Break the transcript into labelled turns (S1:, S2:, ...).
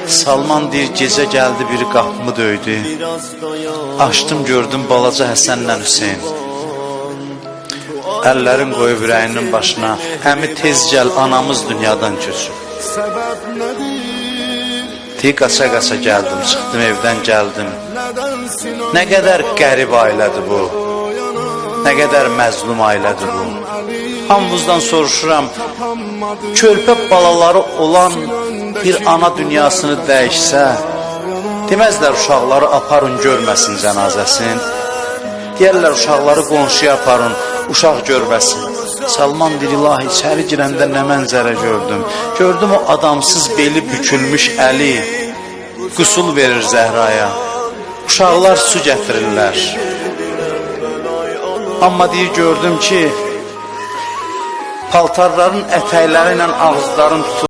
S1: Salman deyir, gecə gəldi biri qapımı döydü. Açdım, gördüm balaca Həsənlə Hüseyin. Əllərin qoyub ürəyinin başına, əmi tez gəl, anamız dünyadan köçüb. Deyir, qaça-qaça gəldim, çıxdım evdən gəldim. Nə qədər qərib ailədir bu, nə qədər məzlum ailədir bu. Hamımızdan soruşuram, körpə balaları olan bir ana dünyasını dəyişsə, deməzlər uşaqları aparın görməsin cənazəsin. Deyərlər uşaqları qonşuya aparın, uşaq görməsin. Salman deyir, ilahi içəri girəndə nə mənzərə gördüm. Gördüm o adamsız beli bükülmüş əli qüsul verir Zəhraya. Uşaqlar su gətirirlər. Amma deyir, gördüm ki, paltarların ətəkləri ilə ağızların tutulur.